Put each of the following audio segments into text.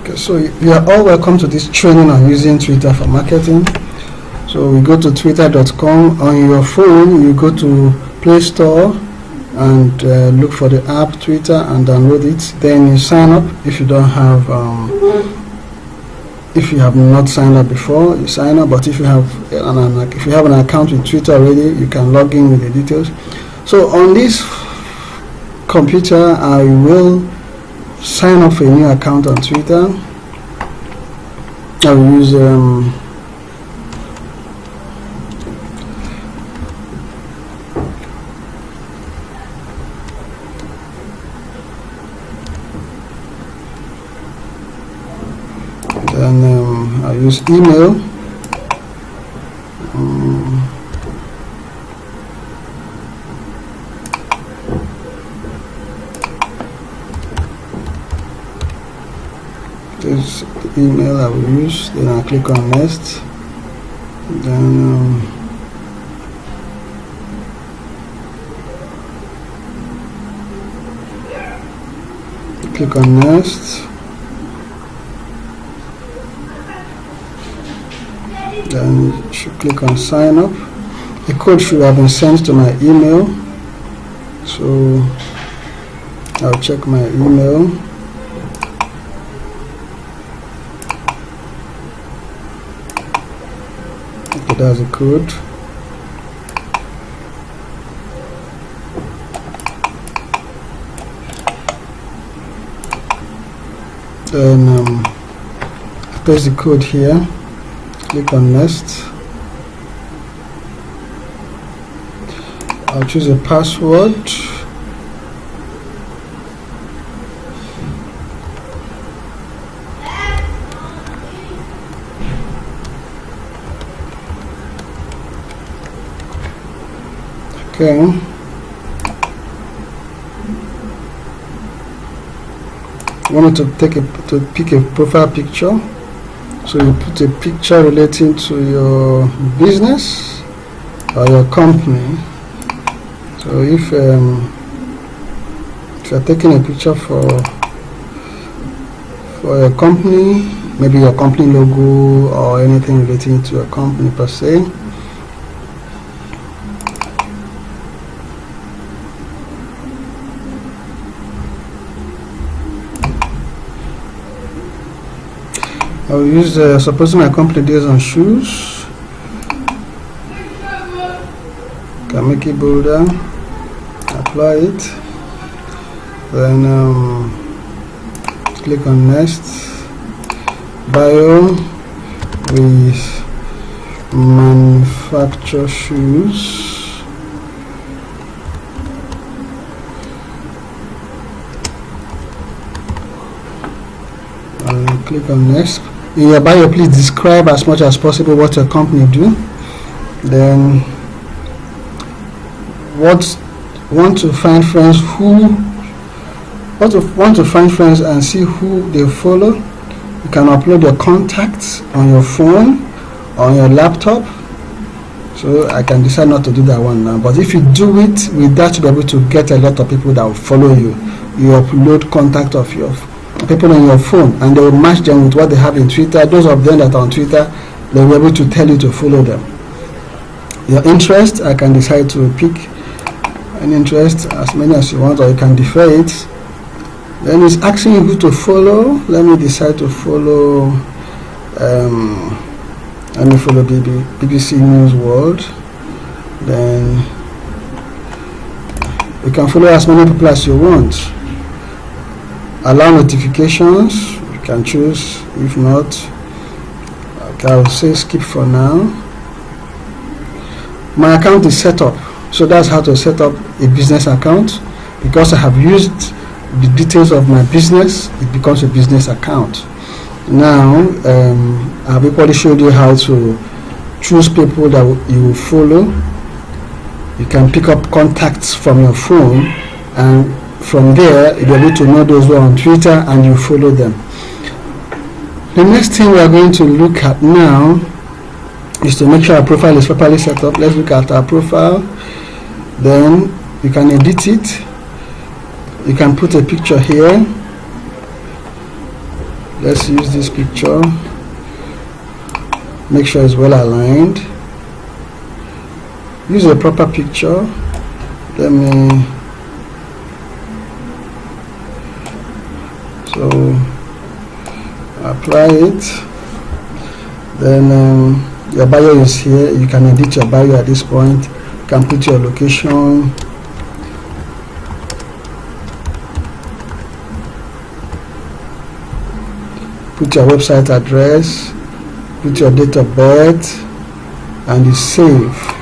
Okay, so you are all welcome to this training on using Twitter for marketing. So we go to twitter.com. On your phone, you go to Play Store and look for the app Twitter and download it. Then you sign up. If you don't have, if you have not signed up before, you sign up. But if you have an account with Twitter already, you can log in with the details. So on this computer, I will sign up for a new account on Twitter. I will use I use email. This is the email I will use. Then I click on next. Then click on next. Then you should click on sign up. The code should have been sent to my email, so I'll check my email. Okay, that's the code. Then I paste the code here. Click on next. I'll choose a password. Okay. You want to pick a profile picture. So you put a picture relating to your business or your company. So if you're taking a picture for your company, maybe your company logo or anything relating to your company per se. I will use supposing my company deals on shoes. Can make it bolder. Apply it. Then click on next. Bio with manufacture shoes. And click on next. In your bio, please describe as much as possible what your company do. Then want to find friends and see who they follow. You can upload your contacts on your phone or on your laptop. So I can decide not to do that one now. But if you do it with that, you'll be able to get a lot of people that will follow you. You upload contact of your people on your phone and they will match them with what they have in Twitter. Those of them that are on Twitter, they'll be able to tell you to follow them. Your interest, I can decide to pick an interest as many as you want, or you can defer it. Then it's asking you who to follow. Let me decide to follow let me follow BBC News World. Then you can follow as many people as you want. Allow notifications, you can choose. If not, okay, I will say skip for now. My account is set up, so that's how to set up a business account. Because I have used the details of my business, it becomes a business account. Now I've already showed you how to choose people that you will follow. You can pick up contacts from your phone, and from there you'll be able to know those who are on Twitter and you follow them. The next thing we are going to look at now is to make sure our profile is properly set up. Let's look at our profile. Then you can edit it. You can put a picture here. Let's use this picture. Make sure it's well aligned. Use a proper picture. Let me, so apply it. Then your bio is here. You can edit your bio at this point. You can put your location. Put your website address. Put your date of birth, and you save.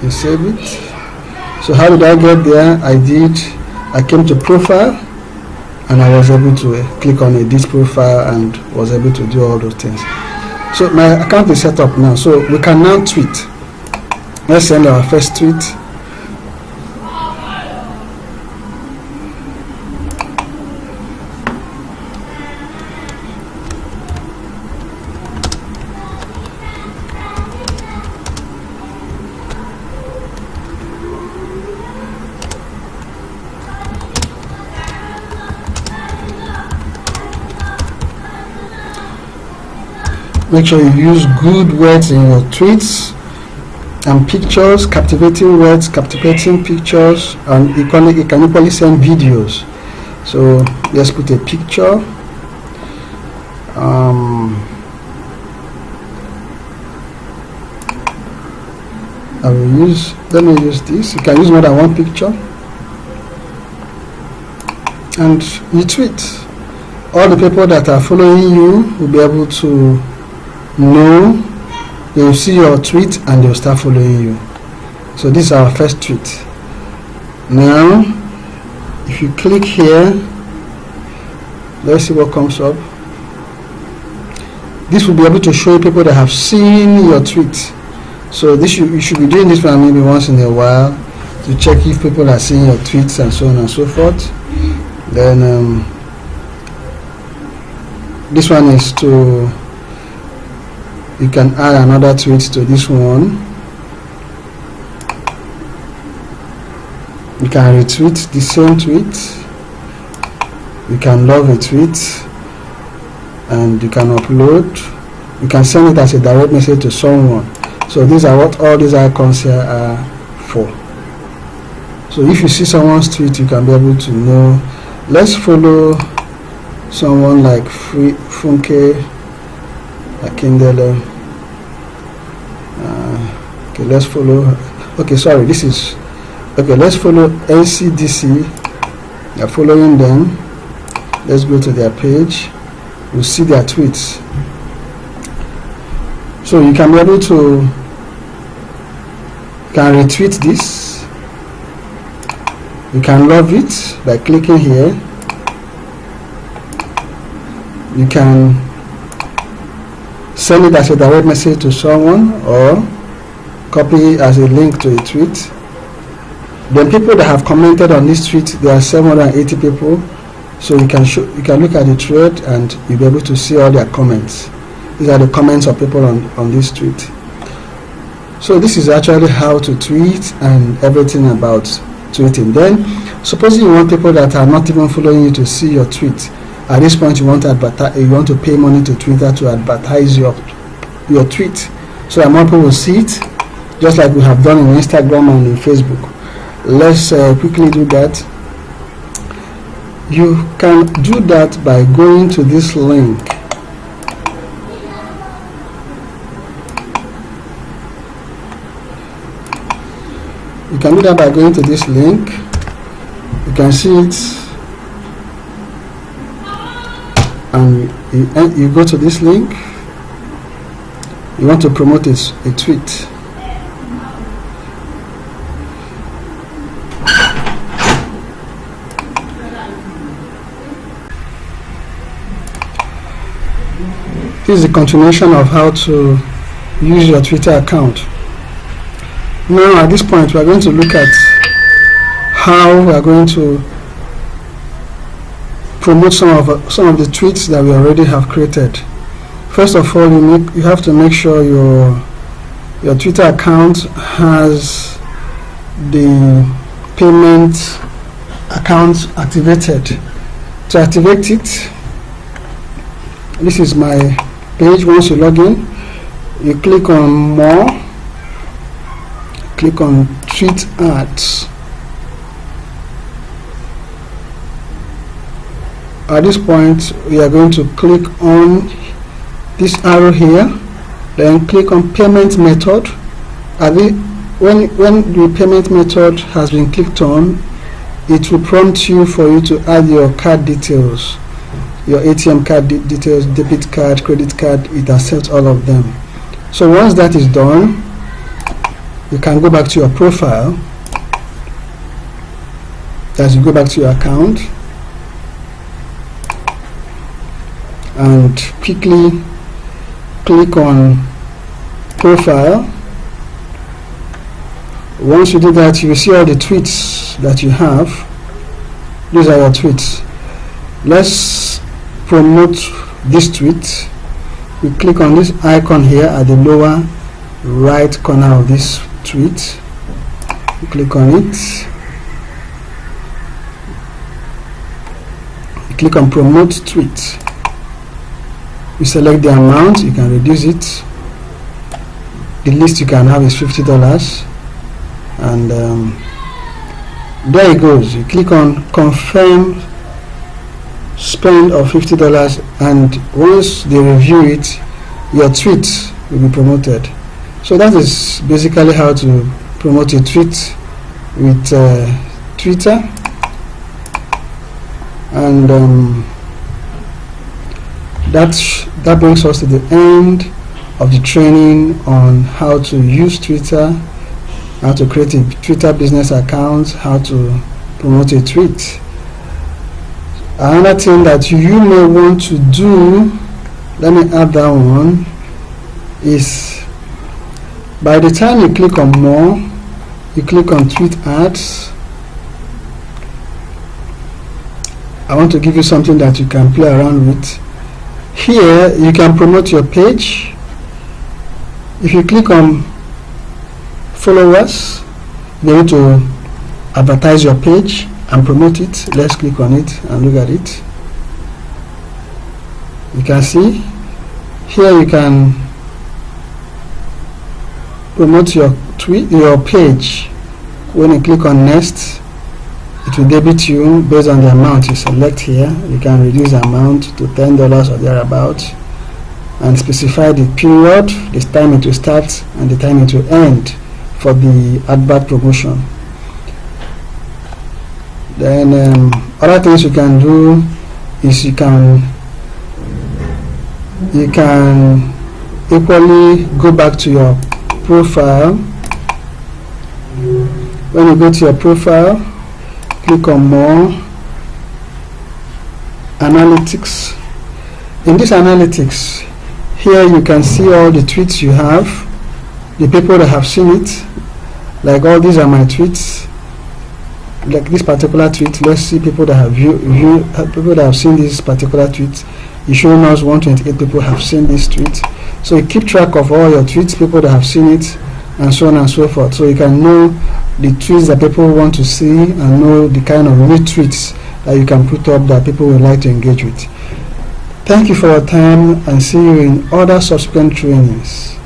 You save it. So how did I get there? I came to profile, and I was able to click on edit profile and was able to do all those things. So my account is set up now, so we can now tweet. Let's send our first tweet. Make sure you use good words in your tweets and pictures, captivating words, captivating pictures, and you can equally send videos. So let's put a picture. Let me use this. You can use more than one picture. And you tweet. All the people that are following you will be able to know, they will see your tweet and they will start following you. So this is our first tweet. Now if you click here, let's see what comes up. This will be able to show people that have seen your tweet. So this you should be doing this one maybe once in a while to check if people are seeing your tweets and so on and so forth. Then this one is to, you can add another tweet to this one. You can retweet the same tweet. You can love a tweet, and you can upload. You can send it as a direct message to someone. So these are what all these icons here are for. So if you see someone's tweet, you can be able to know. Let's follow someone like Funke Akindele. Okay, let's follow. Okay, sorry, this is okay. Let's follow NCDC. You're following them. Let's go to their page. We'll see their tweets. So you can be able to retweet this. You can love it by clicking here. You can send it as a direct message to someone or copy as a link to a tweet. Then people that have commented on this tweet, there are 780 people. So you can look at the thread and you'll be able to see all their comments. These are the comments of people on this tweet. So this is actually how to tweet and everything about tweeting. Then suppose you want people that are not even following you to see your tweet. At this point you want to pay money to Twitter to advertise your tweet so that more people will see it, just like we have done in Instagram and in Facebook. Let's quickly do that. You can do that by going to this link. You can do that by going to this link. You can see it, and you go to this link. You want to promote a tweet. This is the continuation of how to use your Twitter account. Now at this point we are going to look at how we are going to promote some of the tweets that we already have created. First of all, you have to make sure your Twitter account has the payment account activated. To activate it, this is my page. Once you log in, you click on more, click on tweet ads. At this point, we are going to click on this arrow here, then click on payment method. When the payment method has been clicked on, it will prompt you for you to add your card details, your ATM card details, debit card, credit card. It accepts all of them. So once that is done, you can go back to your profile. As you go back to your account and quickly click on profile. Once you do that, you will see all the tweets that you have. These are your tweets. Let's promote this tweet. We click on this icon here at the lower right corner of this tweet. We click on it. You click on promote tweet. You select the amount. You can reduce it. The least you can have is $50. And there it goes. You click on confirm spend of $50, and once they review it, your tweet will be promoted. So that is basically how to promote a tweet with Twitter. And that brings us to the end of the training on how to use Twitter, how to create a Twitter business account, how to promote a tweet. Another thing that you may want to do, let me add that one, is by the time you click on more, you click on tweet ads. I want to give you something that you can play around with. Here you can promote your page. If you click on followers, you're going to advertise your page and promote it. Let's click on it and look at it. You can see here you can promote your page. When you click on next, it will debit you based on the amount you select here. You can reduce the amount to $10 or thereabout and specify the period, the time it will start and the time it will end for the advert promotion. Then other things you can do is you can equally go back to your profile. When you go to your profile, click on more, analytics. In this analytics, here you can see all the tweets you have, the people that have seen it. Like all these are my tweets. Like this particular tweet, let's see people that have people that have seen this particular tweet. It's showing us 128 people have seen this tweet. So you keep track of all your tweets, people that have seen it, and so on and so forth. So you can know the tweets that people want to see and know the kind of retweets that you can put up that people would like to engage with. Thank you for your time and see you in other subsequent trainings.